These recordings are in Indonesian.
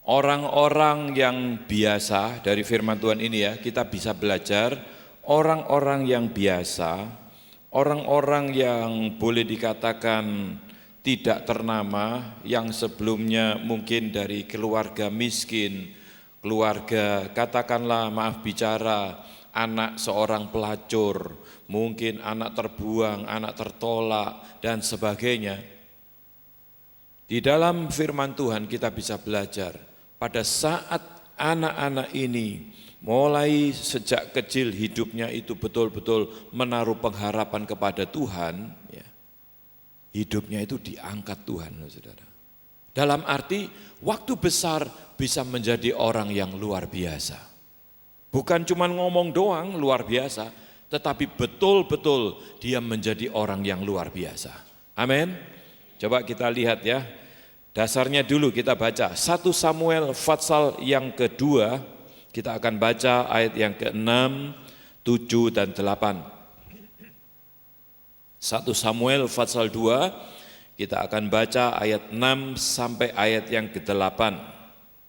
Orang-orang yang biasa dari firman Tuhan ini ya, kita bisa belajar orang-orang yang biasa, orang-orang yang boleh dikatakan tidak ternama, yang sebelumnya mungkin dari keluarga miskin, keluarga katakanlah maaf bicara, anak seorang pelacur, mungkin anak terbuang, anak tertolak, dan sebagainya. Di dalam firman Tuhan kita bisa belajar, pada saat anak-anak ini mulai sejak kecil hidupnya itu betul-betul menaruh pengharapan kepada Tuhan, ya, hidupnya itu diangkat Tuhan, saudara. Dalam arti waktu besar bisa menjadi orang yang luar biasa. Bukan cuma ngomong doang luar biasa, tetapi betul-betul dia menjadi orang yang luar biasa. Amin. Coba kita lihat ya. Dasarnya dulu kita baca 1 Samuel pasal yang kedua, kita akan baca ayat yang ke-6, 7 dan 8. 1 Samuel pasal 2, kita akan baca ayat 6 sampai ayat yang ke-8.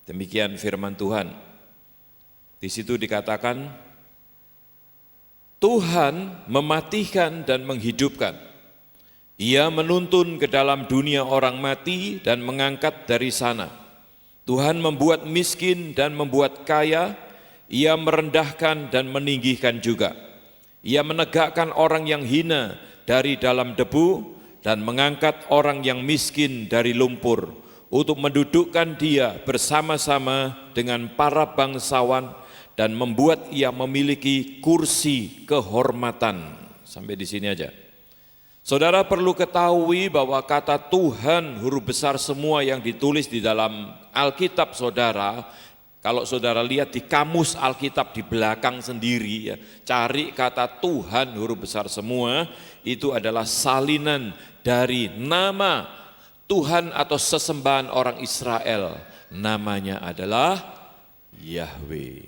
Demikian firman Tuhan. Di situ dikatakan, Tuhan mematikan dan menghidupkan. Ia menuntun ke dalam dunia orang mati dan mengangkat dari sana. Tuhan membuat miskin dan membuat kaya, Ia merendahkan dan meninggikan juga. Ia menegakkan orang yang hina dari dalam debu dan mengangkat orang yang miskin dari lumpur untuk mendudukkan dia bersama-sama dengan para bangsawan dan membuat ia memiliki kursi kehormatan. Sampai di sini aja. Saudara perlu ketahui bahwa kata Tuhan huruf besar semua yang ditulis di dalam Alkitab saudara, kalau saudara lihat di kamus Alkitab di belakang sendiri ya, cari kata Tuhan huruf besar semua, itu adalah salinan dari nama Tuhan atau sesembahan orang Israel. Namanya adalah Yahweh.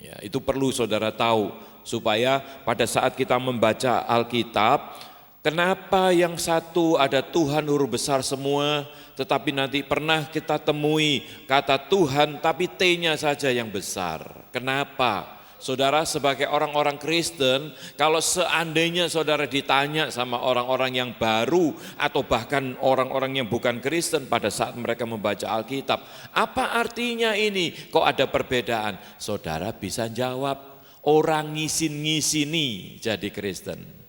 Ya, itu perlu saudara tahu supaya pada saat kita membaca Alkitab, kenapa yang satu ada Tuhan huruf besar semua, tetapi nanti pernah kita temui kata Tuhan tapi T-nya saja yang besar. Kenapa? Saudara sebagai orang-orang Kristen, kalau seandainya saudara ditanya sama orang-orang yang baru atau bahkan orang-orang yang bukan Kristen pada saat mereka membaca Alkitab, apa artinya ini? Kok ada perbedaan? Saudara bisa jawab, orang ngisin-ngisini jadi Kristen.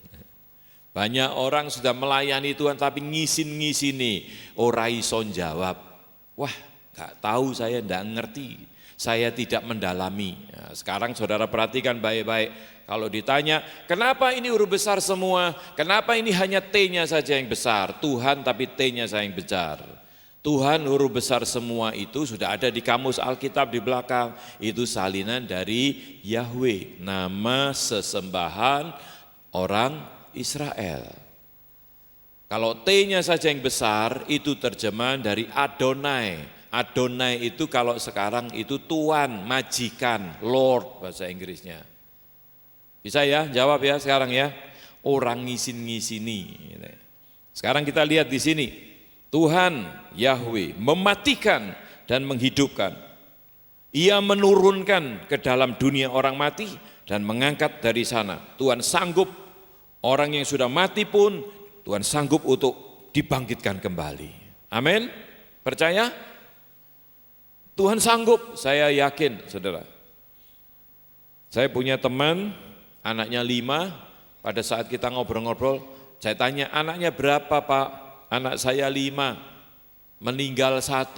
Banyak orang sudah melayani Tuhan tapi ngisin-ngisini, ora iso jawab. Wah, gak tahu, saya enggak ngerti, saya tidak mendalami. Nah, sekarang saudara perhatikan baik-baik, kalau ditanya, kenapa ini huruf besar semua? Kenapa ini hanya T-nya saja yang besar? Tuhan tapi T-nya saya yang besar. Tuhan huruf besar semua itu sudah ada di kamus Alkitab di belakang. Itu salinan dari Yahweh, nama sesembahan orang Israel. Kalau T-nya saja yang besar, itu terjemahan dari Adonai. Adonai itu kalau sekarang itu Tuan, majikan, Lord bahasa Inggrisnya. Bisa ya, jawab ya sekarang ya. Orang ngisin-ngisini. Sekarang kita lihat di sini. Tuhan Yahweh mematikan dan menghidupkan. Ia menurunkan ke dalam dunia orang mati dan mengangkat dari sana. Tuhan sanggup. Orang yang sudah mati pun Tuhan sanggup untuk dibangkitkan kembali. Amin. Percaya? Tuhan sanggup, saya yakin saudara. Saya punya teman, anaknya 5, pada saat kita ngobrol-ngobrol, saya tanya anaknya berapa Pak? Anak saya 5, meninggal 1,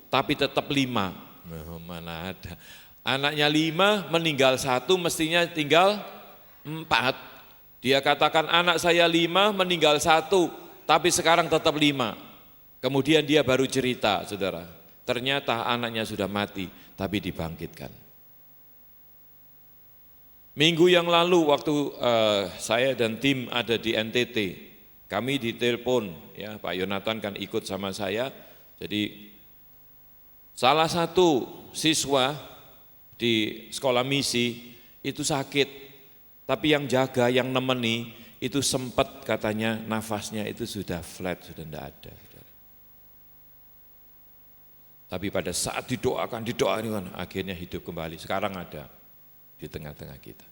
tapi tetap 5. Nah, mana ada. Anaknya 5, meninggal 1, mestinya tinggal 4. Dia katakan anak saya 5, meninggal 1, tapi sekarang tetap 5. Kemudian dia baru cerita, saudara, ternyata anaknya sudah mati, tapi dibangkitkan. Minggu yang lalu waktu saya dan tim ada di NTT, kami ditelepon, ya Pak Yonatan kan ikut sama saya, jadi salah satu siswa di sekolah misi itu sakit. Tapi yang jaga, yang nemeni, itu sempat katanya nafasnya itu sudah flat, sudah tidak ada. Tapi pada saat didoakan, akhirnya hidup kembali. Sekarang ada di tengah-tengah kita.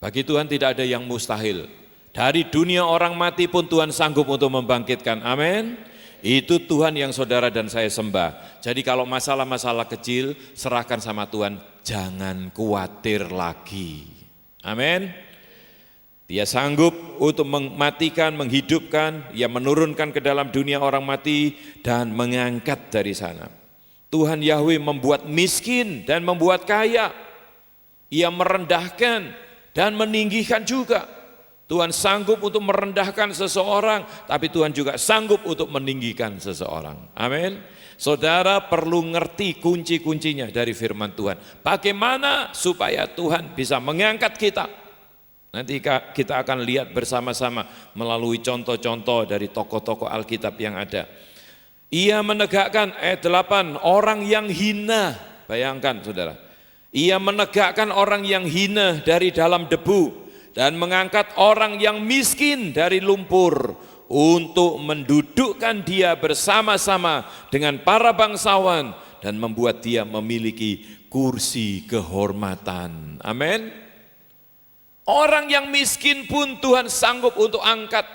Bagi Tuhan tidak ada yang mustahil. Dari dunia orang mati pun Tuhan sanggup untuk membangkitkan. Amin. Itu Tuhan yang saudara dan saya sembah. Jadi kalau masalah-masalah kecil, serahkan sama Tuhan. Jangan khawatir lagi. Amin. Dia sanggup untuk mematikan, menghidupkan, Ia menurunkan ke dalam dunia orang mati dan mengangkat dari sana. Tuhan Yahweh membuat miskin dan membuat kaya. Ia merendahkan dan meninggikan juga. Tuhan sanggup untuk merendahkan seseorang, tapi Tuhan juga sanggup untuk meninggikan seseorang. Amin. Saudara perlu ngerti kunci-kuncinya dari firman Tuhan. Bagaimana supaya Tuhan bisa mengangkat kita? Nanti kita akan lihat bersama-sama melalui contoh-contoh dari tokoh-tokoh Alkitab yang ada. Ia menegakkan, ayat 8, orang yang hina. Bayangkan saudara. Ia menegakkan orang yang hina dari dalam debu dan mengangkat orang yang miskin dari lumpur untuk mendudukkan dia bersama-sama dengan para bangsawan dan membuat dia memiliki kursi kehormatan. Amin. Orang yang miskin pun Tuhan sanggup untuk angkat.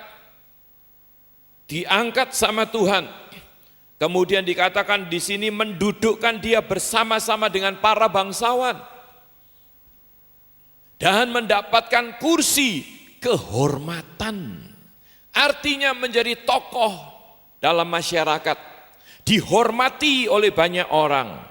Diangkat sama Tuhan. Kemudian dikatakan di sini mendudukkan dia bersama-sama dengan para bangsawan. Dan mendapatkan kursi kehormatan. Artinya menjadi tokoh dalam masyarakat. Dihormati oleh banyak orang.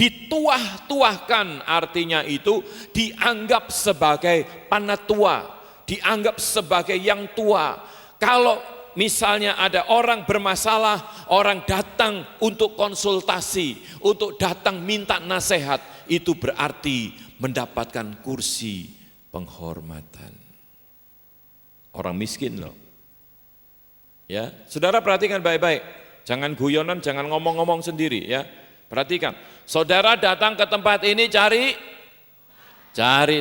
Dituah-tuahkan, artinya itu dianggap sebagai panatua, dianggap sebagai yang tua. Kalau misalnya ada orang bermasalah, orang datang untuk konsultasi, untuk datang minta nasihat, itu berarti mendapatkan kursi penghormatan. Orang miskin loh. Ya, saudara perhatikan baik-baik. Jangan guyonan, jangan ngomong-ngomong sendiri ya. Perhatikan, saudara datang ke tempat ini cari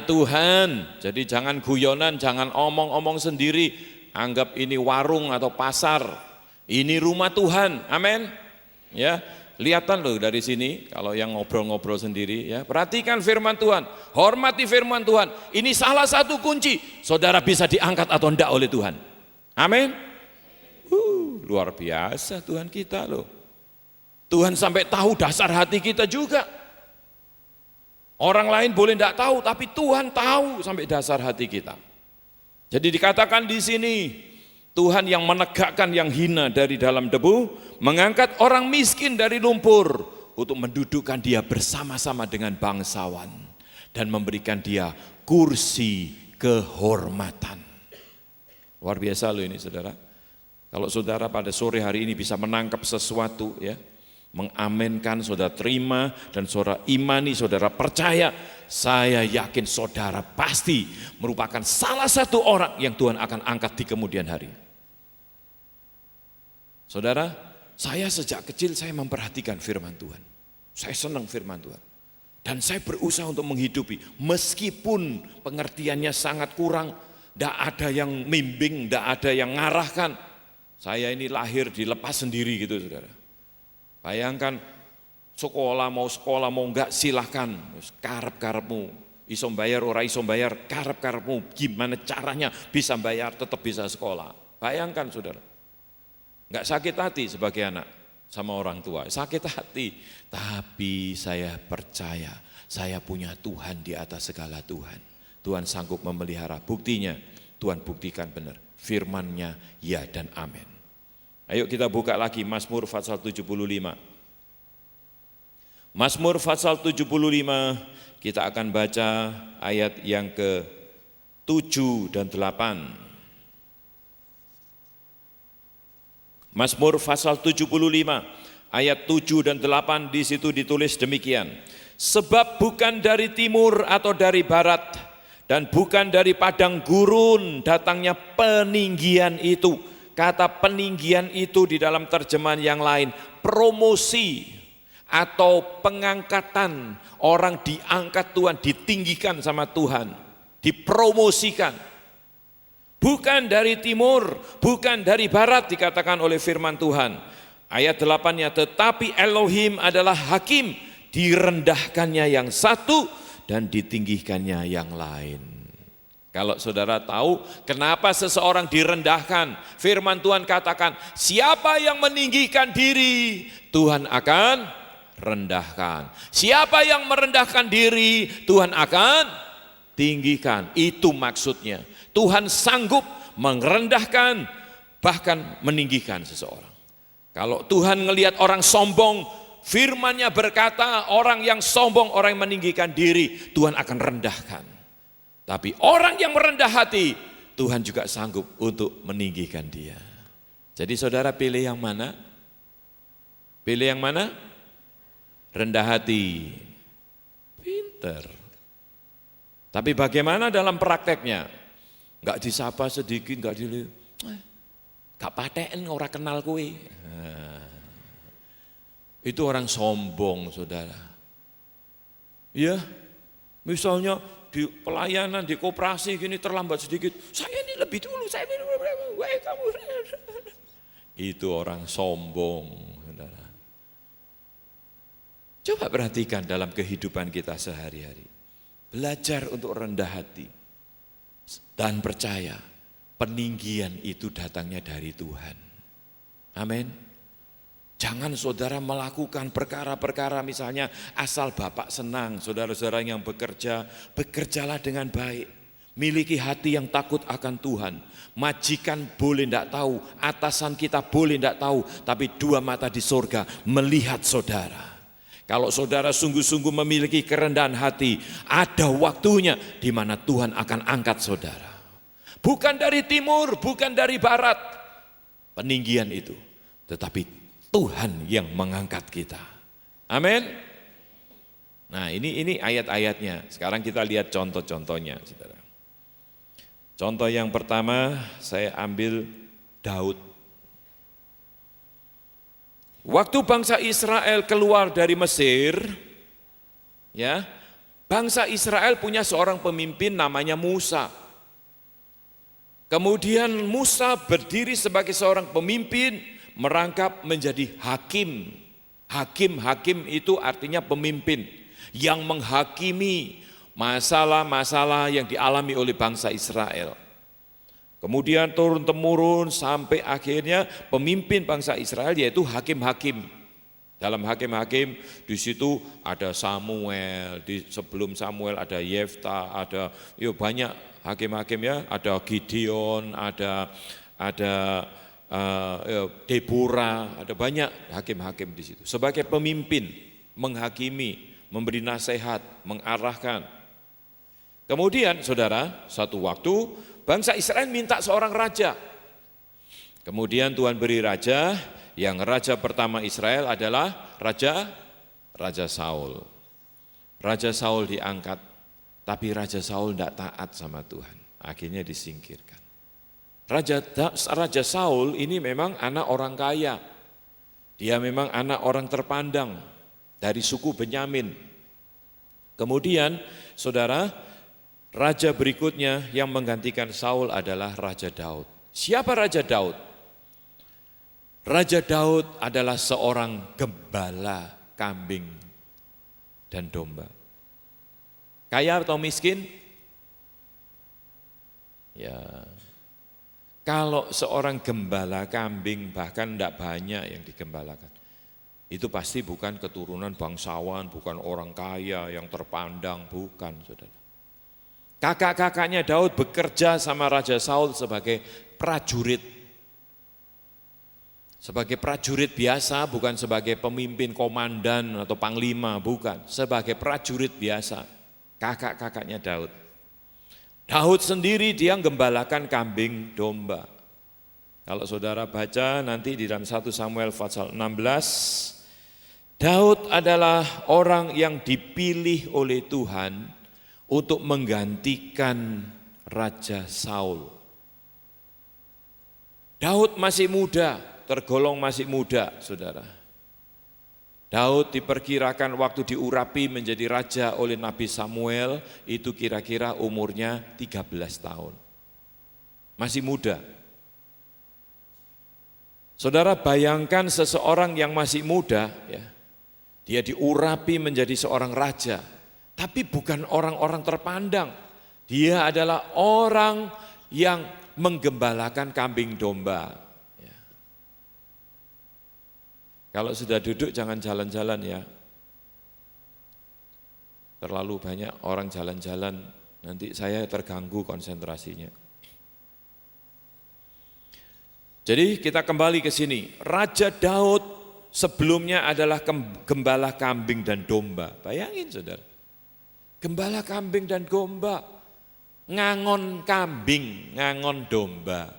Tuhan. Jadi jangan guyonan, jangan omong-omong sendiri, anggap ini warung atau pasar. Ini rumah Tuhan. Amin. Ya, kelihatan loh dari sini kalau yang ngobrol-ngobrol sendiri ya. Perhatikan firman Tuhan, hormati firman Tuhan. Ini salah satu kunci saudara bisa diangkat atau enggak oleh Tuhan. Amin. Luar biasa Tuhan kita loh. Tuhan sampai tahu dasar hati kita juga. Orang lain boleh tidak tahu, tapi Tuhan tahu sampai dasar hati kita. Jadi dikatakan di sini, Tuhan yang menegakkan yang hina dari dalam debu, mengangkat orang miskin dari lumpur, untuk mendudukkan dia bersama-sama dengan bangsawan, dan memberikan dia kursi kehormatan. Luar biasa loh ini saudara. Kalau saudara pada sore hari ini bisa menangkap sesuatu ya, mengaminkan, saudara terima, dan saudara imani, saudara percaya, saya yakin saudara pasti merupakan salah satu orang yang Tuhan akan angkat di kemudian hari. Saudara, saya sejak kecil saya memperhatikan firman Tuhan. Saya senang firman Tuhan. Dan saya berusaha untuk menghidupi, meskipun pengertiannya sangat kurang, tidak ada yang membimbing, tidak ada yang ngarahkan. Saya ini lahir dilepas sendiri gitu saudara. Bayangkan sekolah mau enggak silahkan, karep-karepmu, iso bayar ora iso bayar, karep-karepmu, gimana caranya bisa bayar tetap bisa sekolah. Bayangkan saudara, enggak sakit hati sebagai anak sama orang tua, sakit hati, tapi saya percaya saya punya Tuhan di atas segala Tuhan. Tuhan sanggup memelihara, buktinya Tuhan buktikan benar, firman-Nya ya dan amin. Ayo kita buka lagi Mazmur pasal 75. Mazmur pasal 75 kita akan baca ayat yang ke-7 dan 8. Mazmur pasal 75 ayat 7 dan 8 di situ ditulis demikian. Sebab bukan dari timur atau dari barat dan bukan dari padang gurun datangnya peninggian itu. Kata peninggian itu di dalam terjemahan yang lain, promosi atau pengangkatan. Orang diangkat Tuhan, ditinggikan sama Tuhan, dipromosikan. Bukan dari timur, bukan dari barat dikatakan oleh firman Tuhan. ayat 8-nya, tetapi Elohim adalah hakim, direndahkannya yang satu dan ditinggikannya yang lain. Kalau saudara tahu kenapa seseorang direndahkan, firman Tuhan katakan, siapa yang meninggikan diri, Tuhan akan rendahkan. Siapa yang merendahkan diri, Tuhan akan tinggikan. Itu maksudnya. Tuhan sanggup merendahkan, bahkan meninggikan seseorang. Kalau Tuhan ngelihat orang sombong, firman-Nya berkata, orang yang sombong, orang yang meninggikan diri, Tuhan akan rendahkan. Tapi orang yang merendah hati, Tuhan juga sanggup untuk meninggikan dia. Jadi saudara pilih yang mana? Pilih yang mana? Rendah hati. Pinter. Tapi bagaimana dalam prakteknya? Enggak disapa sedikit, enggak dilihat. Enggak paten, orang kenal kue. Itu orang sombong, saudara. Ya, misalnya di pelayanan, di koperasi gini terlambat sedikit, saya ini lebih dulu, saya ini kamu. Itu orang sombong, saudara. Coba perhatikan dalam kehidupan kita sehari-hari. Belajar untuk rendah hati dan percaya peninggian itu datangnya dari Tuhan. Amin. Jangan saudara melakukan perkara-perkara misalnya asal Bapak senang, saudara-saudara yang bekerja, bekerjalah dengan baik. Miliki hati yang takut akan Tuhan. Majikan boleh tidak tahu, atasan kita boleh tidak tahu, tapi dua mata di surga melihat saudara. Kalau saudara sungguh-sungguh memiliki kerendahan hati, ada waktunya di mana Tuhan akan angkat saudara. Bukan dari timur, bukan dari barat, peninggian itu, tetapi Tuhan yang mengangkat kita. Amin. Nah ini ayat-ayatnya. Sekarang kita lihat contoh-contohnya. Saudara. Contoh yang pertama saya ambil Daud. Waktu bangsa Israel keluar dari Mesir, ya, bangsa Israel punya seorang pemimpin namanya Musa. Kemudian Musa berdiri sebagai seorang pemimpin, merangkap menjadi hakim. Hakim itu artinya pemimpin yang menghakimi masalah-masalah yang dialami oleh bangsa Israel. Kemudian turun-temurun sampai akhirnya pemimpin bangsa Israel yaitu hakim-hakim. Dalam hakim-hakim di situ ada Samuel, sebelum Samuel ada Yefta, ada banyak hakim-hakim ya, ada Gideon, ada Deborah, ada banyak hakim-hakim di situ. Sebagai pemimpin, menghakimi, memberi nasihat, mengarahkan. Kemudian saudara, satu waktu bangsa Israel minta seorang raja. Kemudian Tuhan beri raja, yang raja pertama Israel adalah Raja Saul. Raja Saul diangkat, tapi Raja Saul tidak taat sama Tuhan, akhirnya disingkirkan. Raja Saul ini memang anak orang kaya, dia memang anak orang terpandang dari suku Benyamin. Kemudian saudara, raja berikutnya yang menggantikan Saul adalah Raja Daud. Siapa Raja Daud? Raja Daud adalah seorang gembala kambing dan domba. Kaya atau miskin? Ya, kalau seorang gembala kambing bahkan tidak banyak yang digembalakan. Itu pasti bukan keturunan bangsawan, bukan orang kaya yang terpandang, bukan saudara. Kakak-kakaknya Daud bekerja sama Raja Saul sebagai prajurit. Sebagai prajurit biasa, bukan sebagai pemimpin komandan atau panglima, bukan. Sebagai prajurit biasa, kakak-kakaknya Daud. Daud sendiri dia gembalakan kambing domba. Kalau saudara baca nanti di dalam 1 Samuel pasal 16, Daud adalah orang yang dipilih oleh Tuhan untuk menggantikan Raja Saul. Daud masih muda, tergolong masih muda, saudara. Daud diperkirakan waktu diurapi menjadi raja oleh Nabi Samuel, itu kira-kira umurnya 13 tahun. Masih muda. Saudara bayangkan seseorang yang masih muda, ya, dia diurapi menjadi seorang raja, tapi bukan orang-orang terpandang. Dia adalah orang yang menggembalakan kambing domba. Ya. Kalau sudah duduk jangan jalan-jalan ya. Terlalu banyak orang jalan-jalan, nanti saya terganggu konsentrasinya. Jadi kita kembali ke sini, Raja Daud sebelumnya adalah gembala kambing dan domba. Bayangin saudara, gembala kambing dan domba, ngangon kambing, ngangon domba.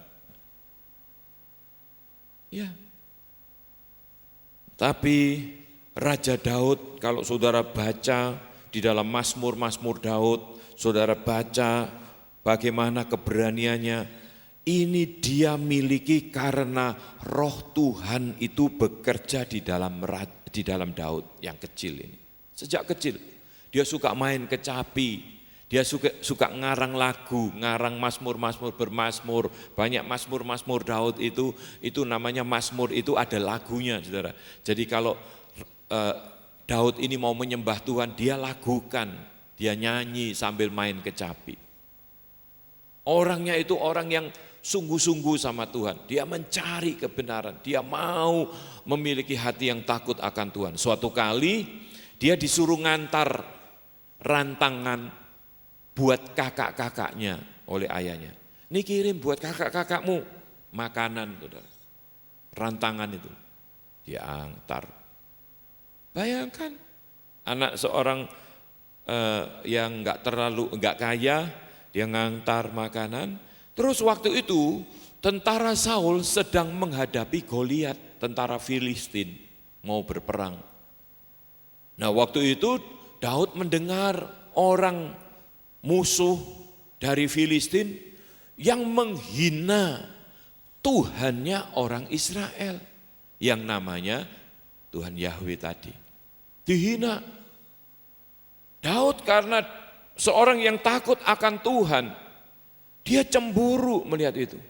Ya. Tapi Raja Daud, kalau saudara baca di dalam Mazmur Daud, saudara baca bagaimana keberaniannya, ini dia miliki karena roh Tuhan itu bekerja di dalam Daud yang kecil ini. Sejak kecil dia suka main kecapi, dia suka ngarang lagu, ngarang mazmur-mazmur, bermazmur. Banyak mazmur-mazmur Daud itu namanya mazmur, itu ada lagunya saudara. Jadi kalau Daud ini mau menyembah Tuhan, dia lagukan, dia nyanyi sambil main kecapi. Orangnya itu orang yang sungguh-sungguh sama Tuhan, dia mencari kebenaran, dia mau memiliki hati yang takut akan Tuhan. Suatu kali dia disuruh ngantar rantangan buat kakak-kakaknya oleh ayahnya. Ini kirim buat kakak-kakakmu makanan, saudara. Rantangan itu dia antar. Bayangkan anak seorang yang enggak kaya, dia ngantar makanan. Terus waktu itu tentara Saul sedang menghadapi Goliat, tentara Filistin mau berperang. Nah waktu itu Daud mendengar orang musuh dari Filistin yang menghina Tuhannya orang Israel, yang namanya Tuhan Yahweh tadi. Dihina. Daud karena seorang yang takut akan Tuhan, dia cemburu melihat itu.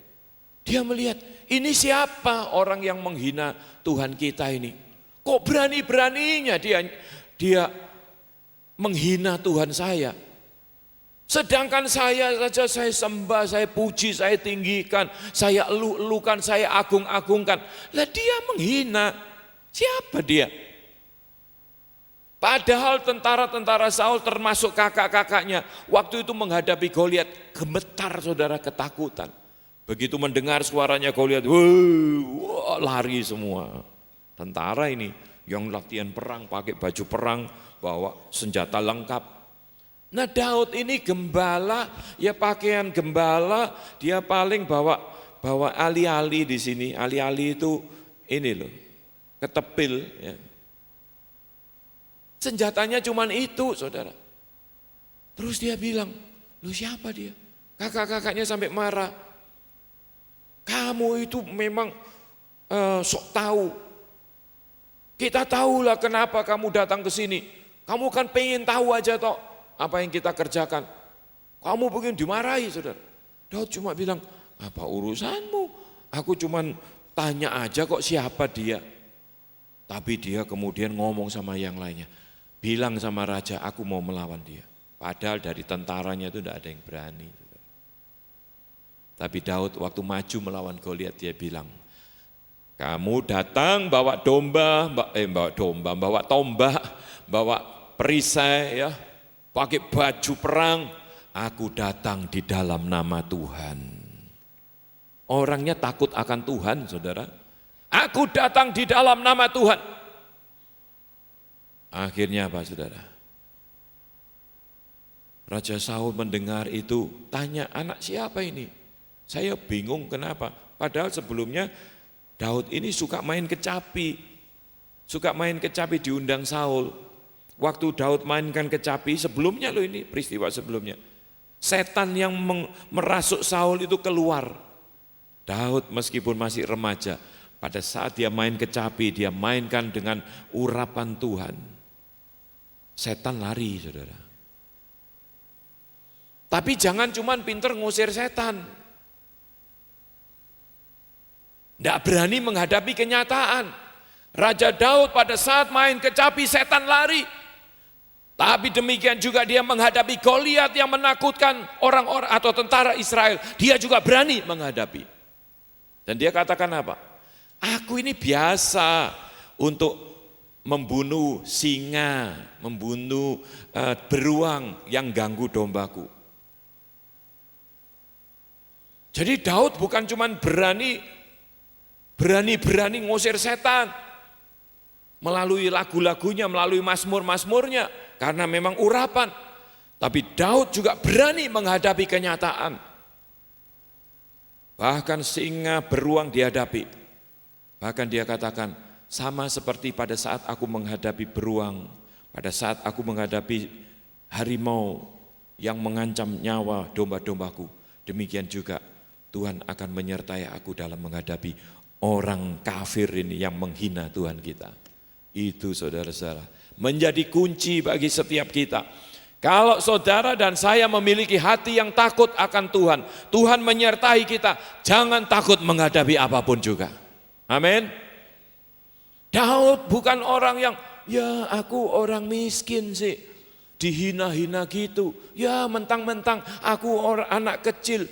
Dia melihat, ini siapa orang yang menghina Tuhan kita ini? Kok berani-beraninya dia menghina Tuhan saya? Sedangkan saya saja, saya sembah, saya puji, saya tinggikan, saya elu-elukan, saya agung-agungkan. Lah dia menghina, siapa dia? Padahal tentara-tentara Saul termasuk kakak-kakaknya waktu itu menghadapi Goliat, gemetar saudara, ketakutan. Begitu mendengar suaranya Goliat, lari semua. Tentara ini yang latihan perang, pakai baju perang, bawa senjata lengkap. Nah Daud ini gembala, ya pakaian gembala, dia paling bawa ali-ali di sini. Ali-ali itu ini loh, ketepil ya. Senjatanya cuman itu, saudara. Terus dia bilang, lu siapa dia? Kakak-kakaknya sampai marah. Kamu itu memang sok tahu. Kita tahulah kenapa kamu datang ke sini. Kamu kan pengen tahu aja toh apa yang kita kerjakan. Kamu pengen dimarahi, saudara. Daud cuma bilang, apa urusanmu? Aku cuman tanya aja kok siapa dia. Tapi dia kemudian ngomong sama yang lainnya. Bilang sama raja, aku mau melawan dia. Padahal dari tentaranya itu tidak ada yang berani. Tapi Daud waktu maju melawan Goliat, dia bilang, kamu datang bawa tombak, bawa perisai, ya, pakai baju perang. Aku datang di dalam nama Tuhan. Orangnya takut akan Tuhan, saudara. Aku datang di dalam nama Tuhan. Akhirnya apa saudara? Raja Saul mendengar itu, tanya, anak siapa ini? Saya bingung kenapa. Padahal sebelumnya Daud ini suka main kecapi. Suka main kecapi, diundang Saul. Waktu Daud mainkan kecapi, sebelumnya loh ini, peristiwa sebelumnya. Setan yang merasuk Saul itu keluar. Daud meskipun masih remaja, pada saat dia main kecapi, dia mainkan dengan urapan Tuhan. Setan lari, saudara. Tapi jangan cuman pinter ngusir setan. Tidak berani menghadapi kenyataan. Raja Daud pada saat main kecapi setan lari. Tapi demikian juga dia menghadapi Goliat yang menakutkan orang-orang atau tentara Israel. Dia juga berani menghadapi. Dan dia katakan apa? Aku ini biasa untuk membunuh singa, membunuh beruang yang ganggu dombaku. Jadi Daud bukan cuma berani ngusir setan melalui lagu-lagunya, melalui mazmur-mazmurnya, karena memang urapan. Tapi Daud juga berani menghadapi kenyataan. Bahkan singa beruang dihadapi. Bahkan dia katakan, sama seperti pada saat aku menghadapi beruang, pada saat aku menghadapi harimau yang mengancam nyawa domba-dombaku, demikian juga Tuhan akan menyertai aku dalam menghadapi orang kafir ini yang menghina Tuhan kita. Itu saudara-saudara, menjadi kunci bagi setiap kita. Kalau saudara dan saya memiliki hati yang takut akan Tuhan, Tuhan menyertai kita, jangan takut menghadapi apapun juga. Amin. Daud bukan orang yang, ya aku orang miskin sih, dihina-hina gitu, ya mentang-mentang aku orang anak kecil,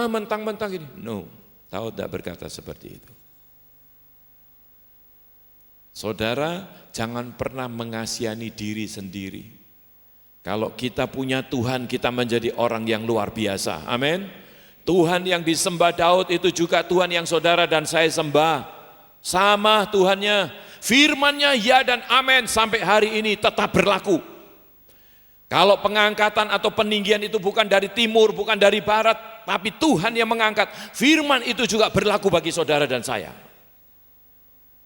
mentang-mentang gini. No, Daud tidak berkata seperti itu. Saudara, jangan pernah mengasihani diri sendiri. Kalau kita punya Tuhan, kita menjadi orang yang luar biasa. Amin. Tuhan yang disembah Daud itu juga Tuhan yang saudara dan saya sembah. Sama Tuhannya, firman-Nya ya dan amin sampai hari ini tetap berlaku. Kalau pengangkatan atau peninggian itu bukan dari timur, bukan dari barat, tapi Tuhan yang mengangkat, firman itu juga berlaku bagi saudara dan saya.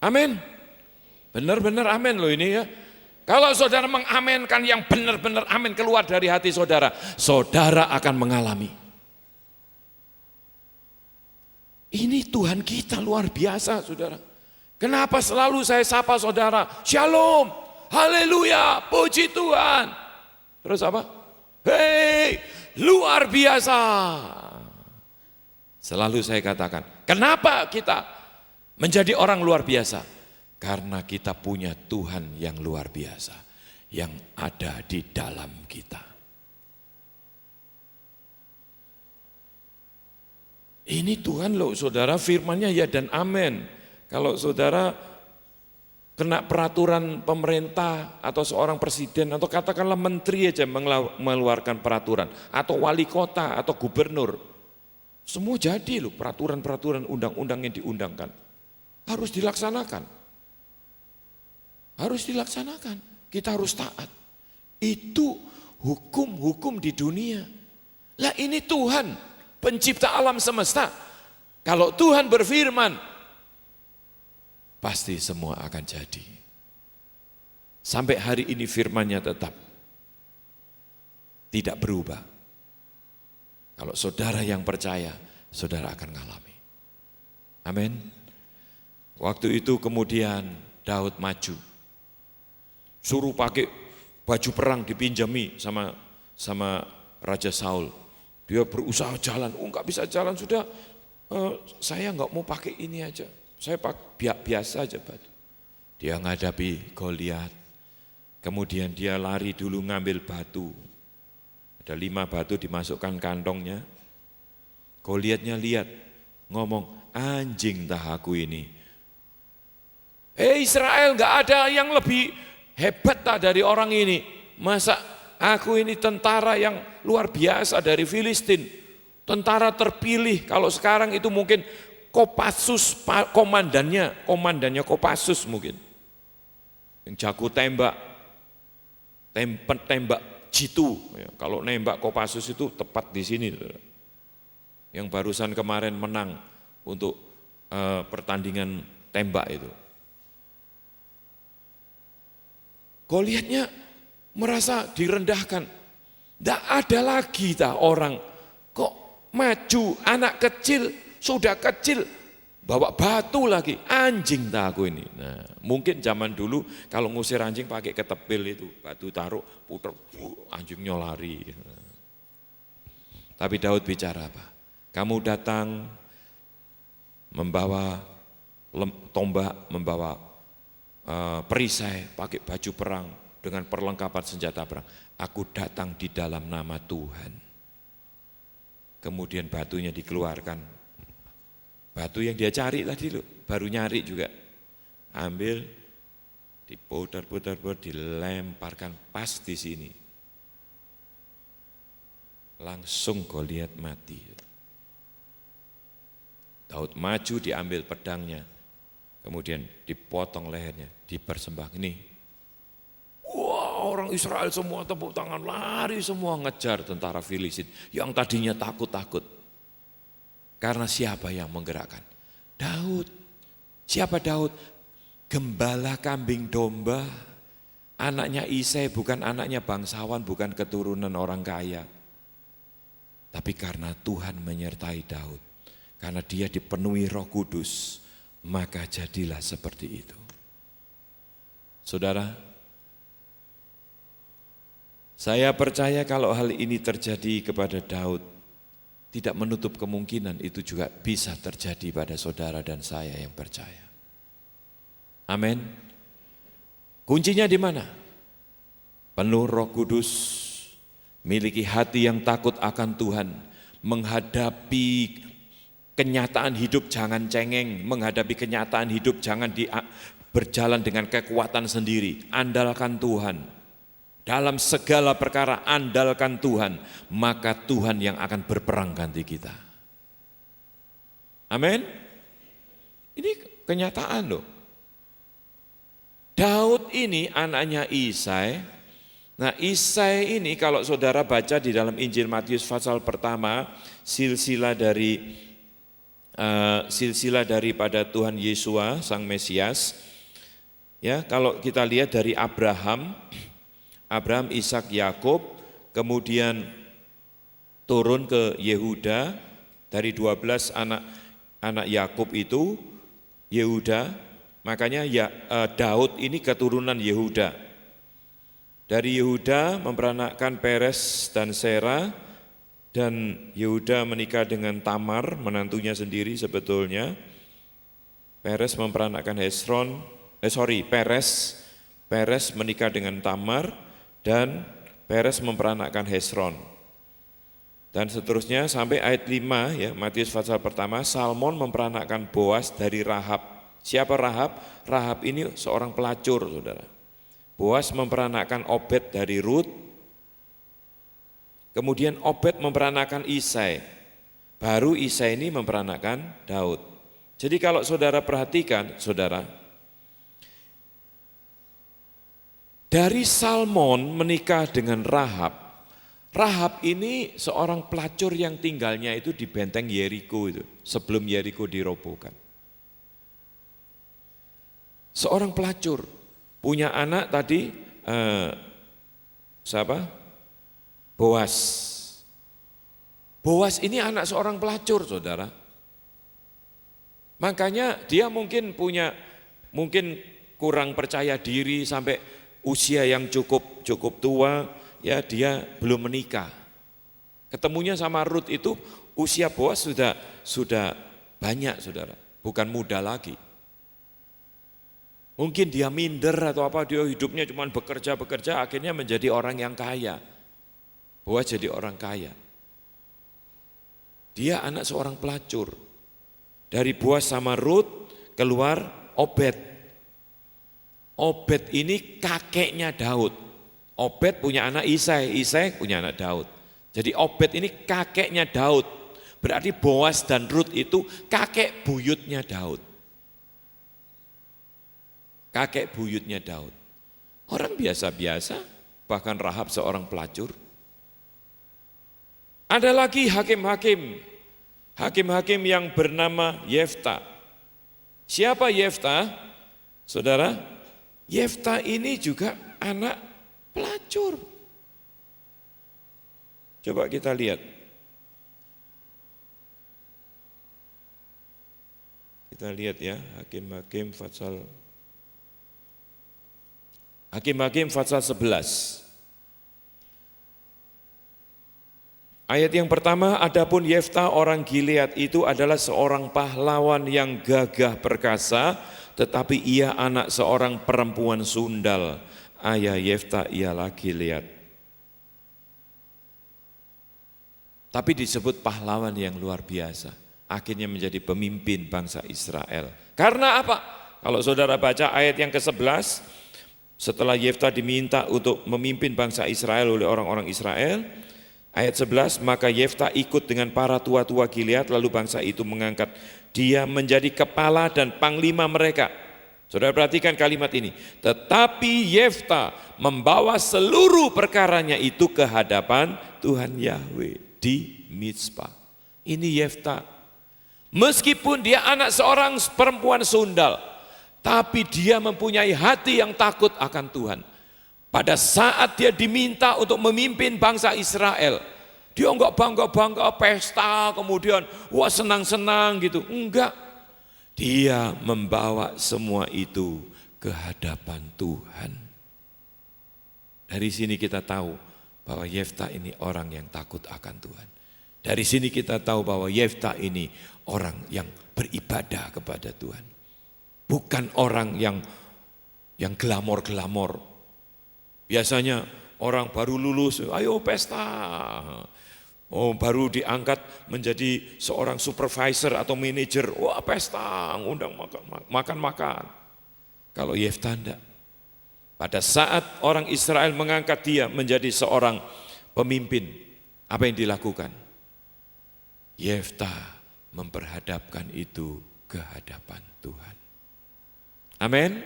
Amin. Benar-benar amin loh ini ya. Kalau saudara mengamenkan yang benar-benar amin keluar dari hati saudara, saudara akan mengalami. Ini Tuhan kita luar biasa saudara. Kenapa selalu saya sapa saudara, Shalom, Haleluya, puji Tuhan. Terus apa? Hei, luar biasa. Selalu saya katakan, kenapa kita menjadi orang luar biasa? Karena kita punya Tuhan yang luar biasa, yang ada di dalam kita. Ini Tuhan loh saudara, firman-Nya ya dan amin. Kalau saudara kena peraturan pemerintah atau seorang presiden atau katakanlah menteri aja mengeluarkan peraturan, atau wali kota atau gubernur, semua jadi loh peraturan-peraturan undang-undang yang diundangkan. Harus dilaksanakan. Harus dilaksanakan, kita harus taat. Itu hukum-hukum di dunia. Lah ini Tuhan, pencipta alam semesta. Kalau Tuhan berfirman, pasti semua akan jadi. Sampai hari ini firman-Nya tetap tidak berubah. Kalau saudara yang percaya, saudara akan mengalami. Amin. Waktu itu kemudian Daud maju. Suruh pakai baju perang dipinjami sama Raja Saul. Dia berusaha jalan, enggak bisa jalan sudah, saya enggak mau pakai ini aja, saya pakai biasa aja batu. Dia menghadapi Goliat, kemudian dia lari dulu ngambil batu, ada 5 batu dimasukkan kantongnya. Goliatnya lihat, ngomong, anjing dah aku ini. Israel enggak ada yang lebih hebat tak dari orang ini, masa aku ini tentara yang luar biasa dari Filistin, tentara terpilih. Kalau sekarang itu mungkin Kopassus komandannya Kopassus mungkin, yang jago tembak jitu. Kalau nembak Kopassus itu tepat di sini, yang barusan kemarin menang untuk pertandingan tembak itu. Goliatnya merasa direndahkan. Tidak ada lagi orang kok maju, anak kecil, sudah kecil, bawa batu lagi, anjing tak aku ini. Nah, mungkin zaman dulu kalau ngusir anjing pakai ketepil itu, batu taruh, puter, anjingnya lari. Tapi Daud bicara apa? Kamu datang membawa tombak, membawa perisai, pakai baju perang dengan perlengkapan senjata perang. Aku datang di dalam nama Tuhan. Kemudian batunya dikeluarkan. Batu yang dia cari tadi loh, baru nyari juga. Ambil, diputar-putar, dilemparkan pas di sini. Langsung Goliat mati. Daud maju, diambil pedangnya, kemudian dipotong lehernya, dipersembahkan. Ini, wah, orang Israel semua tepuk tangan, lari semua ngejar tentara Filistin yang tadinya takut-takut. Karena siapa yang menggerakkan? Daud. Siapa Daud? Gembala kambing domba, anaknya Isai, bukan anaknya bangsawan, bukan keturunan orang kaya. Tapi karena Tuhan menyertai Daud, karena dia dipenuhi Roh Kudus, maka jadilah seperti itu. Saudara, saya percaya kalau hal ini terjadi kepada Daud, tidak menutup kemungkinan itu juga bisa terjadi pada saudara dan saya yang percaya. Amin. Kuncinya di mana? Penuh Roh Kudus, miliki hati yang takut akan Tuhan, menghadapi kenyataan hidup jangan cengeng, menghadapi kenyataan hidup jangan berjalan dengan kekuatan sendiri, andalkan Tuhan. Dalam segala perkara andalkan Tuhan, maka Tuhan yang akan berperang ganti kita. Amin. Ini kenyataan loh. Daud ini anaknya Isai. Nah, Isai ini kalau saudara baca di dalam Injil Matius pasal pertama, silsilah daripada Tuhan Yesus Sang Mesias. Ya, kalau kita lihat dari Abraham, Ishak, Yakub, kemudian turun ke Yehuda, dari 12 anak Yakub itu Yehuda, makanya Daud ini keturunan Yehuda. Dari Yehuda memperanakkan Peres dan Sera, dan Yehuda menikah dengan Tamar, menantunya sendiri sebetulnya. Peres memperanakkan Peres menikah dengan Tamar, dan Peres memperanakkan Hesron. Dan seterusnya sampai ayat 5 ya, Matius pasal pertama, Salmon memperanakkan Boas dari Rahab. Siapa Rahab? Rahab ini seorang pelacur, saudara. Boas memperanakkan Obed dari Rut. Kemudian Obed memperanakkan Isai. Baru Isai ini memperanakkan Daud. Jadi kalau saudara perhatikan, saudara, dari Salmon menikah dengan Rahab. Rahab ini seorang pelacur yang tinggalnya itu di benteng Yeriko itu, sebelum Yeriko dirobohkan. Seorang pelacur, punya anak tadi, siapa? Boas. Boas ini anak seorang pelacur, saudara. Makanya dia mungkin kurang percaya diri sampai usia yang cukup tua, ya dia belum menikah. Ketemunya sama Rut itu usia Boas sudah banyak, saudara, bukan muda lagi. Mungkin dia minder atau apa, dia hidupnya cuma bekerja, akhirnya menjadi orang yang kaya. Boas jadi orang kaya. Dia anak seorang pelacur. Dari Boas sama Rut keluar Obed. Obed ini kakeknya Daud. Obed punya anak Isai, Isai punya anak Daud. Jadi Obed ini kakeknya Daud. Berarti Boas dan Rut itu kakek buyutnya Daud. Kakek buyutnya Daud. Orang biasa-biasa, bahkan Rahab seorang pelacur. Ada lagi hakim-hakim yang bernama Yefta. Siapa Yefta? Saudara, Yefta ini juga anak pelacur. Coba kita lihat. Kita lihat ya, Hakim-hakim pasal 11. Ayat yang pertama, adapun Yefta orang Gilead itu adalah seorang pahlawan yang gagah perkasa, tetapi ia anak seorang perempuan sundal. Ayah Yefta ialah Gilead. Tapi disebut pahlawan yang luar biasa. Akhirnya menjadi pemimpin bangsa Israel. Karena apa? Kalau saudara baca ayat yang ke-11, setelah Yefta diminta untuk memimpin bangsa Israel oleh orang-orang Israel, ayat 11, maka Yefta ikut dengan para tua-tua Gilead, lalu bangsa itu mengangkat dia menjadi kepala dan panglima mereka. Saudara perhatikan kalimat ini. Tetapi Yefta membawa seluruh perkaranya itu ke hadapan Tuhan Yahweh di Mizpah. Ini Yefta. Meskipun dia anak seorang perempuan sundal, tapi dia mempunyai hati yang takut akan Tuhan. Pada saat dia diminta untuk memimpin bangsa Israel, dia enggak bangga-bangga pesta kemudian wah senang-senang gitu. Enggak. Dia membawa semua itu ke hadapan Tuhan. Dari sini kita tahu bahwa Yefta ini orang yang takut akan Tuhan. Dari sini kita tahu bahwa Yefta ini orang yang beribadah kepada Tuhan. Bukan orang yang glamor-glamor. Biasanya orang baru lulus, ayo pesta. Oh, baru diangkat menjadi seorang supervisor atau manajer, wah pesta, ngundang makan-makan. Kalau Yefta enggak. Pada saat orang Israel mengangkat dia menjadi seorang pemimpin, apa yang dilakukan? Yefta memperhadapkan itu ke hadapan Tuhan. Amin.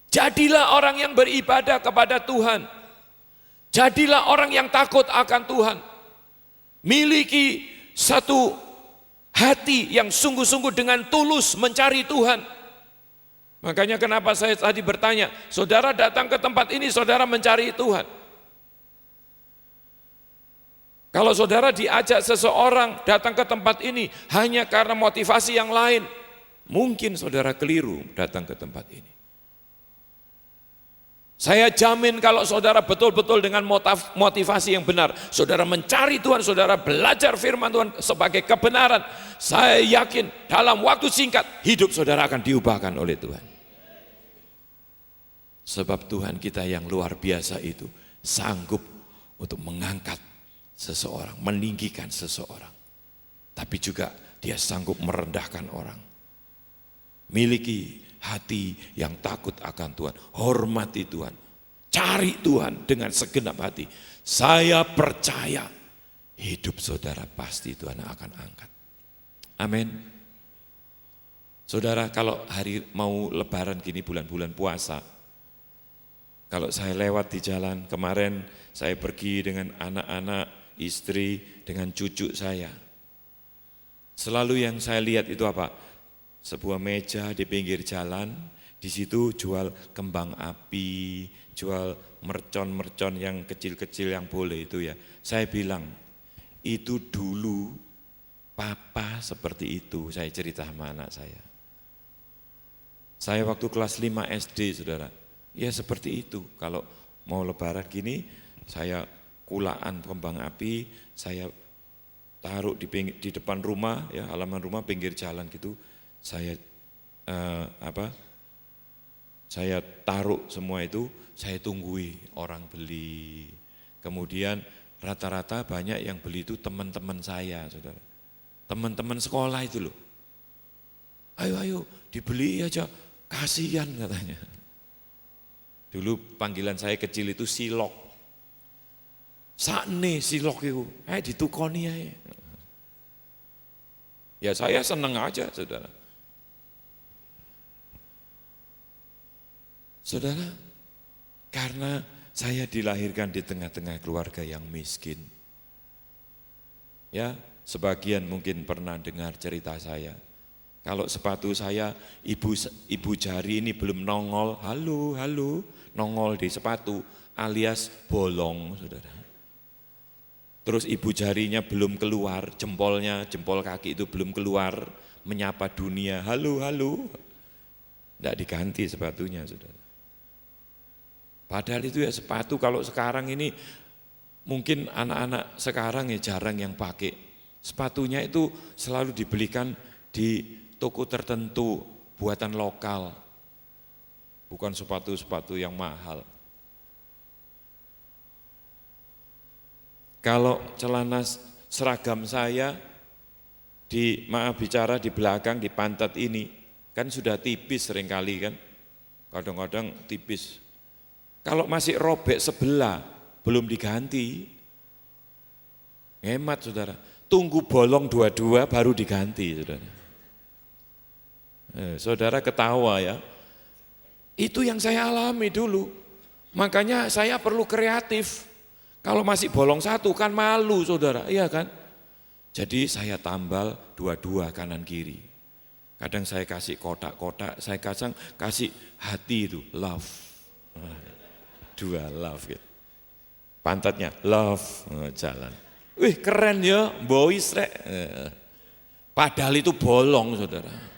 Jadilah orang yang beribadah kepada Tuhan. Jadilah orang yang takut akan Tuhan. Miliki satu hati yang sungguh-sungguh dengan tulus mencari Tuhan. Makanya kenapa saya tadi bertanya, saudara datang ke tempat ini, saudara mencari Tuhan. Kalau saudara diajak seseorang datang ke tempat ini hanya karena motivasi yang lain, mungkin saudara keliru datang ke tempat ini. Saya jamin kalau saudara betul-betul dengan motivasi yang benar, saudara mencari Tuhan, saudara belajar firman Tuhan sebagai kebenaran, saya yakin dalam waktu singkat hidup saudara akan diubahkan oleh Tuhan. Sebab Tuhan kita yang luar biasa itu sanggup untuk mengangkat seseorang, meninggikan seseorang. Tapi juga dia sanggup merendahkan orang. Miliki hati yang takut akan Tuhan, hormati Tuhan, cari Tuhan dengan segenap hati. Saya percaya hidup saudara pasti Tuhan akan angkat. Amin. Saudara, kalau hari mau lebaran gini, bulan-bulan puasa, kalau saya lewat di jalan, kemarin saya pergi dengan anak-anak, istri, dengan cucu saya. Selalu yang saya lihat itu apa? Sebuah meja di pinggir jalan, di situ jual kembang api, jual mercon-mercon yang kecil-kecil yang boleh itu ya. Saya bilang, itu dulu papa seperti itu, saya cerita sama anak saya. Saya waktu kelas 5 SD, saudara, ya seperti itu. Kalau mau lebaran gini, saya kulaan kembang api, saya taruh di depan rumah, ya halaman rumah pinggir jalan gitu, saya saya taruh semua itu, saya tunggui orang beli. Kemudian rata-rata banyak yang beli itu teman-teman saya, saudara. Teman-teman sekolah itu loh. Ayo dibeli aja, kasihan katanya. Dulu panggilan saya kecil itu silok. Sakne silok itu, ditukoni aja. Ya saya senang aja, saudara. Saudara, karena saya dilahirkan di tengah-tengah keluarga yang miskin. Ya, sebagian mungkin pernah dengar cerita saya. Kalau sepatu saya, ibu jari ini belum nongol, halo, nongol di sepatu alias bolong, saudara. Terus ibu jarinya belum keluar, jempol kaki itu belum keluar, menyapa dunia, halo. Tidak diganti sepatunya, saudara. Padahal itu ya sepatu kalau sekarang ini Mungkin anak-anak sekarang ya jarang yang pakai. Sepatunya itu selalu dibelikan di toko tertentu, buatan lokal. Bukan sepatu-sepatu yang mahal. Kalau celana seragam saya maaf bicara di belakang, di pantat ini, kan sudah tipis seringkali kan, kadang-kadang tipis. Kalau masih robek sebelah, belum diganti, hemat saudara, tunggu bolong dua-dua baru diganti saudara. Saudara ketawa ya, itu yang saya alami dulu, makanya saya perlu kreatif. Kalau masih bolong satu kan malu saudara, iya kan? Jadi saya tambal dua-dua kanan kiri. Kadang saya kasih kotak-kotak, saya kasih hati itu, love. Dua love gitu. Pantatnya love, jalan. Wih keren ya, boys rek. Padahal itu bolong saudara.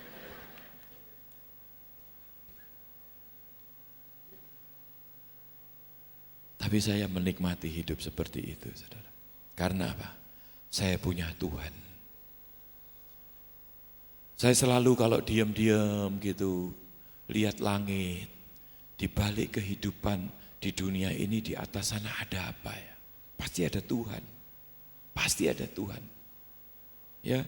Tapi saya menikmati hidup seperti itu, saudara. Karena apa? Saya punya Tuhan. Saya selalu kalau diam-diam gitu, lihat langit, di balik kehidupan di dunia ini, di atas sana ada apa ya? Pasti ada Tuhan. Pasti ada Tuhan. Ya.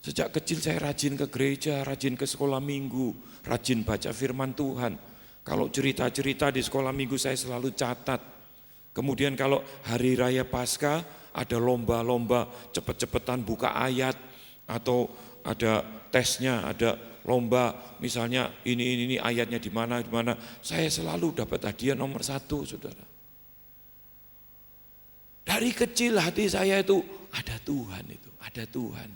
Sejak kecil saya rajin ke gereja, rajin ke sekolah minggu, rajin baca firman Tuhan. Kalau cerita-cerita di sekolah minggu saya selalu catat. Kemudian kalau hari raya Paskah ada lomba-lomba cepet-cepetan buka ayat atau ada tesnya, ada lomba misalnya ini ayatnya di mana. Saya selalu dapat hadiah nomor 1 saudara. Dari kecil hati saya itu ada Tuhan itu, ada Tuhan.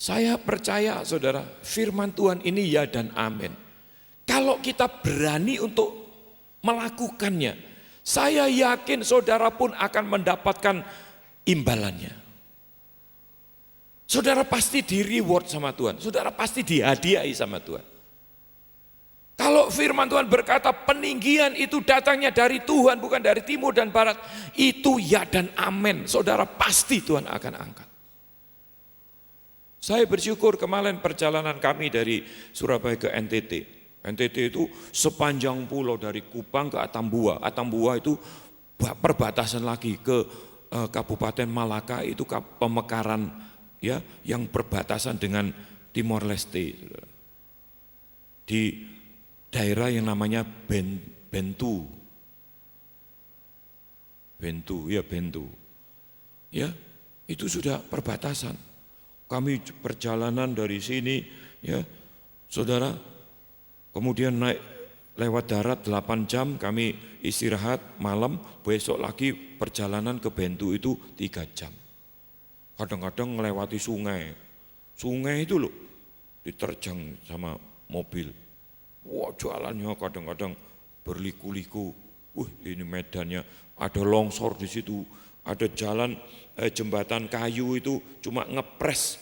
Saya percaya saudara, firman Tuhan ini ya dan amin. Kalau kita berani untuk melakukannya, saya yakin saudara pun akan mendapatkan imbalannya. Saudara pasti di reward sama Tuhan, saudara pasti dihadiahi sama Tuhan. Kalau firman Tuhan berkata peninggian itu datangnya dari Tuhan bukan dari timur dan barat, itu ya dan amin, saudara pasti Tuhan akan angkat. Saya bersyukur kemarin perjalanan kami dari Surabaya ke NTT. NTT itu sepanjang pulau dari Kupang ke Atambua. Atambua itu perbatasan lagi ke Kabupaten Malaka, itu pemekaran ya yang perbatasan dengan Timor Leste. Di daerah yang namanya Bentu. Bentu. Ya, itu sudah perbatasan. Kami perjalanan dari sini, ya saudara, kemudian naik lewat darat 8 jam, kami istirahat malam, besok lagi perjalanan ke Bentu itu 3 jam. Kadang-kadang melewati sungai itu loh, diterjang sama mobil. Wah jalannya kadang-kadang berliku-liku, ini medannya, ada longsor di situ, ada jalan jembatan kayu itu cuma ngepres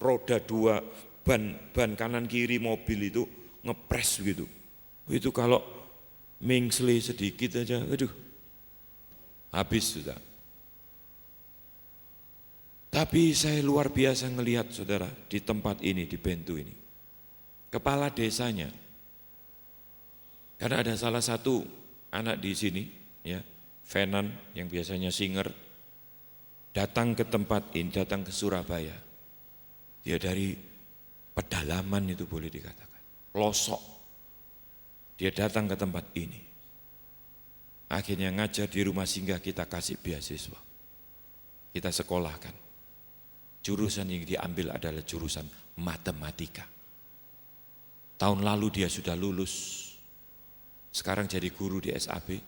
roda 2 ban kanan kiri mobil itu ngepres gitu. Itu kalau mingsli sedikit aja, aduh habis sudah. Tapi saya luar biasa ngelihat saudara di tempat ini, di Bentu ini. Kepala desanya, karena ada salah satu anak di sini, ya Venan yang biasanya singer, datang ke tempat ini, datang ke Surabaya. Dia dari pedalaman itu boleh dikatakan, pelosok. Dia datang ke tempat ini. Akhirnya ngajar di rumah singgah, kita kasih beasiswa. Kita sekolahkan. Jurusan yang diambil adalah jurusan matematika. Tahun lalu dia sudah lulus. Sekarang jadi guru di SAB.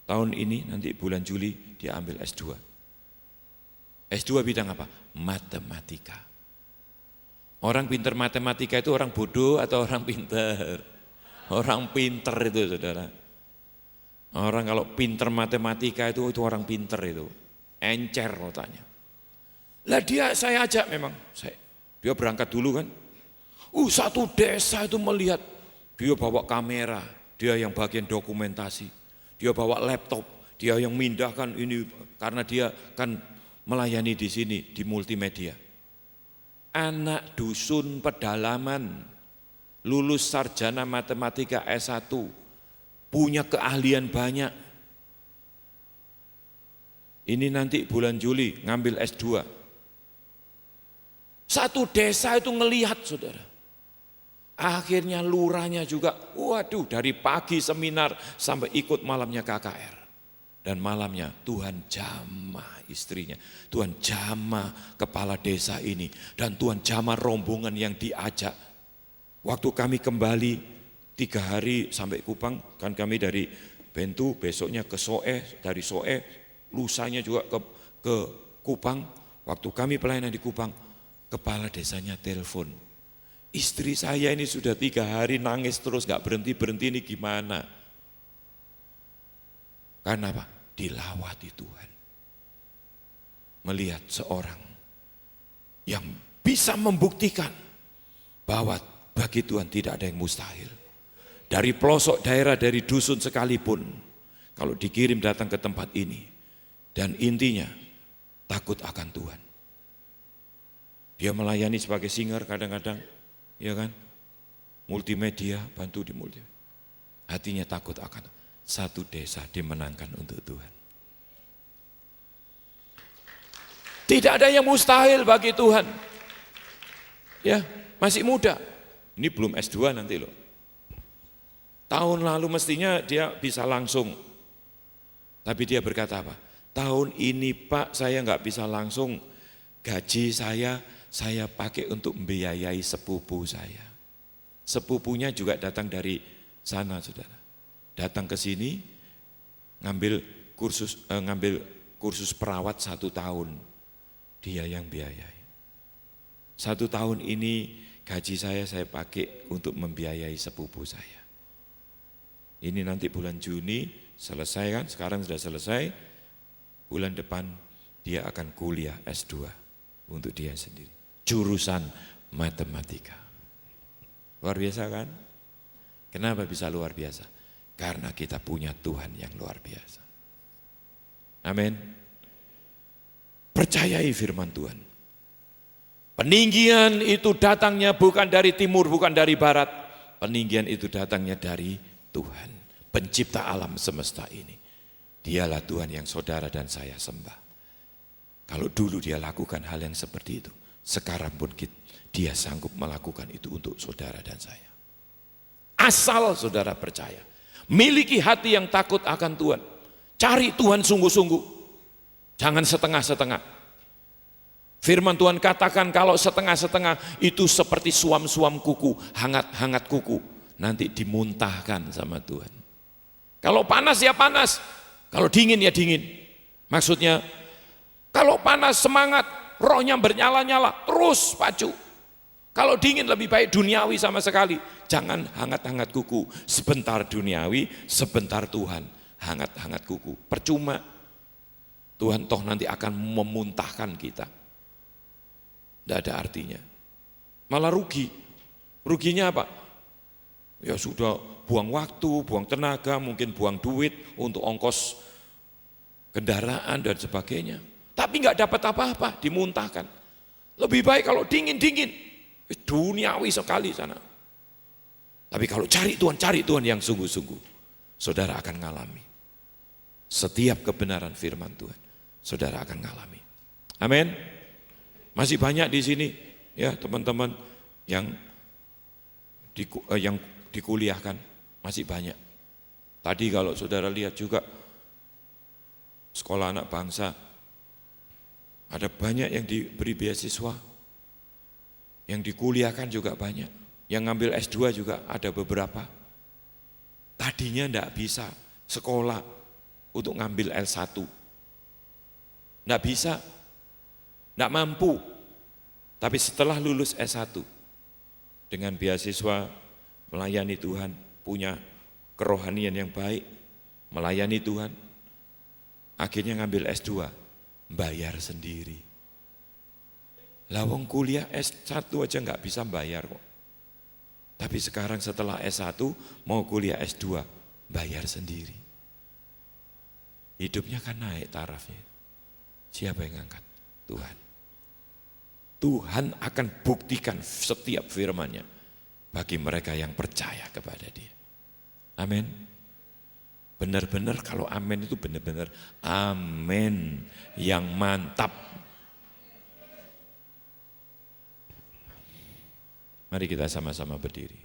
Tahun ini nanti bulan Juli dia ambil S2. S2 bidang apa? Matematika. Orang pinter matematika itu orang bodoh atau orang pinter? Orang pinter itu saudara. Orang kalau pinter matematika itu orang pinter itu. Encer otaknya. Lah saya ajak memang. Dia berangkat dulu kan. Satu desa itu melihat Dia bawa kamera, dia yang bagian dokumentasi, dia bawa laptop, dia yang mindahkan ini karena dia kan melayani di sini di multimedia. Anak dusun pedalaman, lulus sarjana matematika S1, punya keahlian banyak. Ini nanti bulan Juli ngambil S2. Satu desa itu ngelihat, saudara. Akhirnya lurahnya juga, waduh, dari pagi seminar sampai ikut malamnya KKR. Dan malamnya Tuhan jamah istrinya, Tuhan jamah kepala desa ini, dan Tuhan jamah rombongan yang diajak. Waktu kami kembali 3 hari sampai Kupang, kan kami dari Bentu, besoknya ke Soe, dari Soe, lusanya juga ke Kupang. Waktu kami pelayanan di Kupang, kepala desanya telepon. Istri saya ini sudah 3 hari nangis terus gak berhenti-berhenti, ini gimana? Karena apa? Dilawati Tuhan. Melihat seorang yang bisa membuktikan bahwa bagi Tuhan tidak ada yang mustahil. Dari pelosok daerah, dari dusun sekalipun, kalau dikirim datang ke tempat ini, dan intinya takut akan Tuhan. Dia melayani sebagai singer kadang-kadang, ya kan? Multimedia, bantu di multimedia. Hatinya takut akan satu desa dimenangkan untuk Tuhan. Tidak ada yang mustahil bagi Tuhan. Ya, masih muda. Ini belum S2 nanti loh. Tahun lalu mestinya dia bisa langsung. Tapi dia berkata apa? Tahun ini Pak saya nggak bisa langsung, gaji saya pakai untuk membiayai sepupu saya. Sepupunya juga datang dari sana, saudara. Datang ke sini, ngambil kursus perawat 1 tahun. Dia yang biayai. 1 tahun ini gaji saya pakai untuk membiayai sepupu saya. Ini nanti bulan Juni selesai kan, sekarang sudah selesai. Bulan depan dia akan kuliah S2 untuk dia sendiri. Jurusan matematika. Luar biasa kan? Kenapa bisa luar biasa? Karena kita punya Tuhan yang luar biasa. Amin. Percayai firman Tuhan. Peninggian itu datangnya bukan dari timur, bukan dari barat. Peninggian itu datangnya dari Tuhan, pencipta alam semesta ini. Dialah Tuhan yang saudara dan saya sembah. Kalau dulu dia lakukan hal yang seperti itu, sekarang pun dia sanggup melakukan itu untuk saudara dan saya. Asal saudara percaya, miliki hati yang takut akan Tuhan. Cari Tuhan sungguh-sungguh, jangan setengah-setengah. Firman Tuhan katakan kalau setengah-setengah itu seperti suam-suam kuku, hangat-hangat kuku. Nanti dimuntahkan sama Tuhan. Kalau panas ya panas, kalau dingin ya dingin. Maksudnya kalau panas semangat, rohnya bernyala-nyala, terus pacu. Kalau dingin lebih baik duniawi sama sekali. Jangan hangat-hangat kuku, sebentar duniawi, sebentar Tuhan. Hangat-hangat kuku, percuma. Tuhan toh nanti akan memuntahkan kita. Tidak ada artinya. Malah rugi. Ruginya apa? Ya sudah buang waktu, buang tenaga, mungkin buang duit untuk ongkos kendaraan dan sebagainya. Tapi nggak dapat apa-apa, dimuntahkan. Lebih baik kalau dingin-dingin, duniawi sekali sana. Tapi kalau cari Tuhan yang sungguh-sungguh, saudara akan ngalami. Setiap kebenaran firman Tuhan, saudara akan ngalami. Amin. Masih banyak di sini, ya teman-teman yang dikuliahkan, masih banyak. Tadi kalau saudara lihat juga, sekolah anak bangsa, ada banyak yang diberi beasiswa, yang dikuliahkan juga banyak, yang ngambil S2 juga ada beberapa. Tadinya enggak bisa sekolah untuk ngambil L1, enggak bisa, enggak mampu, tapi setelah lulus S1, dengan beasiswa melayani Tuhan, punya kerohanian yang baik, melayani Tuhan, akhirnya ngambil S2, bayar sendiri. Lawang kuliah S1 aja nggak bisa bayar kok. Tapi sekarang setelah S1 mau kuliah S2 bayar sendiri. Hidupnya kan naik tarafnya. Siapa yang angkat? Tuhan. Tuhan akan buktikan setiap firman-Nya bagi mereka yang percaya kepada Dia. Amin. Benar-benar kalau amin itu benar-benar amin yang mantap. Mari kita sama-sama berdiri.